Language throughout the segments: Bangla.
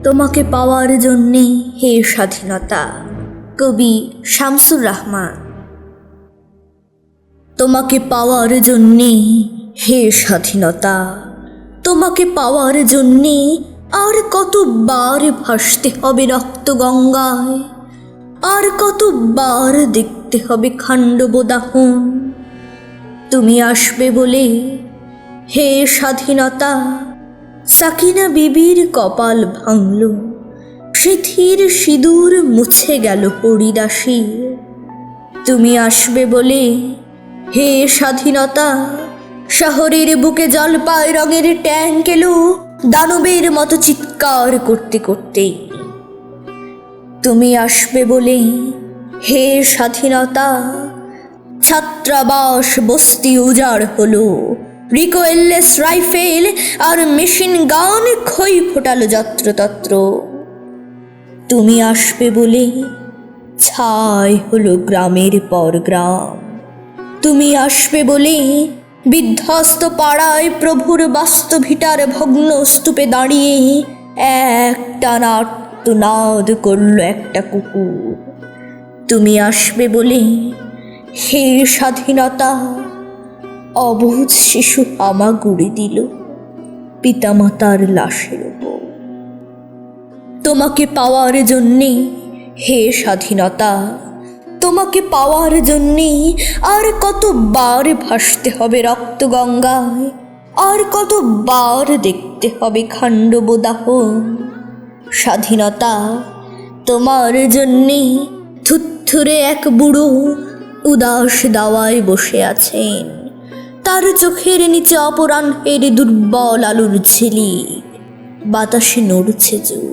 তোমাকে পাওয়ার জন্যে হে স্বাধীনতা। কবি শামসুর রহমান। তোমাকে পাওয়ার জন্যে হে স্বাধীনতা, তোমাকে পাওয়ার জন্যে আর কতবার ভাসতে হবে রক্ত গঙ্গায়, আর কতবার দেখতে হবে খান্ডব দাহন। তুমি আসবে বলে হে স্বাধীনতা, সাকিনা বিবির কপাল ভাঙল, সিথির সিঁদুর মুছে গেল হরিদাসীর। তুমি আসবে বলে হে স্বাধীনতা, শহরের বুকে জলপাই রঙের ট্যাঙ্ক এলো দানবের মতো চিৎকার করতে করতে। তুমি আসবে বলে হে স্বাধীনতা, ছাত্রাবাস বস্তি উজাড় হলো, রিকোয়েললেস রাইফেল আর মেশিন গান খই ফোটালো যত্রতত্র। তুমি আসবে বলে ছাই হলো গ্রামের পর গ্রাম। তুমি আসবে বলে বিধ্বস্ত পাড়ায় প্রভুর বাস্তভিটার ভগ্ন স্তূপে দাঁড়িয়ে একটানা আর্তনাদ করল একটা কুকুর। তুমি আসবে বলে হে স্বাধীনতা, অবুঝ শিশু হামাগুড়ি দিল পিতামাতার লাশের উপর। তোমাকে পাওয়ার জন্যে হে স্বাধীনতা, তোমাকে পাওয়ার জন্যে আর কতবার ভাসতে হবে রক্ত গঙ্গায়, আর কতবার দেখতে হবে খান্ডব দাহন। স্বাধীনতা, তোমার জন্যে থুত্থুরে এক বুড়ো উদাস দাওয়ায় বসে আছেন, তার চোখের নিচে অপরাহ্নের দুর্বল আলুর ঝিলিক, বাতাসে নড়ছে চুল।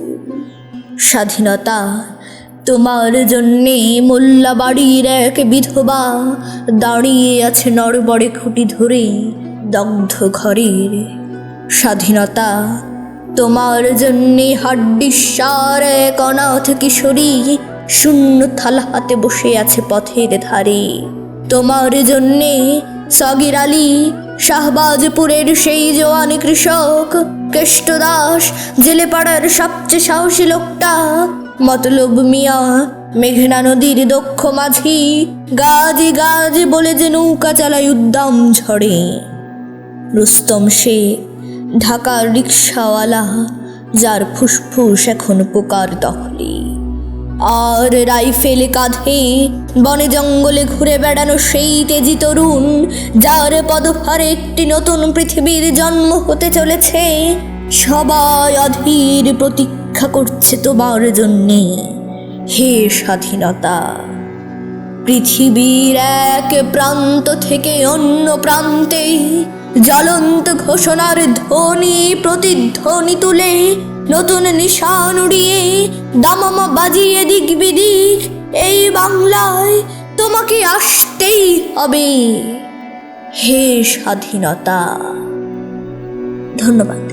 স্বাধীনতা, তোমার জন্যে মোল্লা বাড়ির এক বিধবা দাঁড়িয়ে আছে নড়বড়ে খুঁটি ধরে দগ্ধ ঘরের। স্বাধীনতা, তোমার জন্যে হাড্ডিসার এক অনাথ কিশোরী শূন্য থালা হাতে বসে আছে পথের ধারে। তোমার জন্যে সগির আলী, শাহবাজপুরের সেই জওয়ান কৃষক, কেষ্টদাস, জেলেপাড়ার সবচেয়ে সাহসী লোকটা, মতলব মিয়া, মেঘনা নদীর দক্ষ মাঝি, গাজি গাজি বলে যে নৌকা চালায় উদ্দাম ঝড়ে। রুস্তম শেখ, ঢাকার রিক্সাওয়ালা, যার ফুসফুস এখন পোকার দখলে, আর রাইফেল কাঁধে বনে জঙ্গলে ঘুরে বেড়ানো সেই তেজি তরুণ, যার পদভারে একটি নতুন পৃথিবীর জন্ম হতে চলেছে। সবাই অধীর প্রতীক্ষা করছে তোমার জন্যে হে স্বাধীনতা। পৃথিবীর এক প্রান্ত থেকে অন্য প্রান্তে জ্বলন্ত ঘোষণার ধ্বনি প্রতিধ্বনি তুলে নতুন নিশান উড়িয়ে দামামা বাজিয়ে দিক বিদিক এই বাংলায় তোমাকে আসতেই হবে হে স্বাধীনতা। ধন্যবাদ।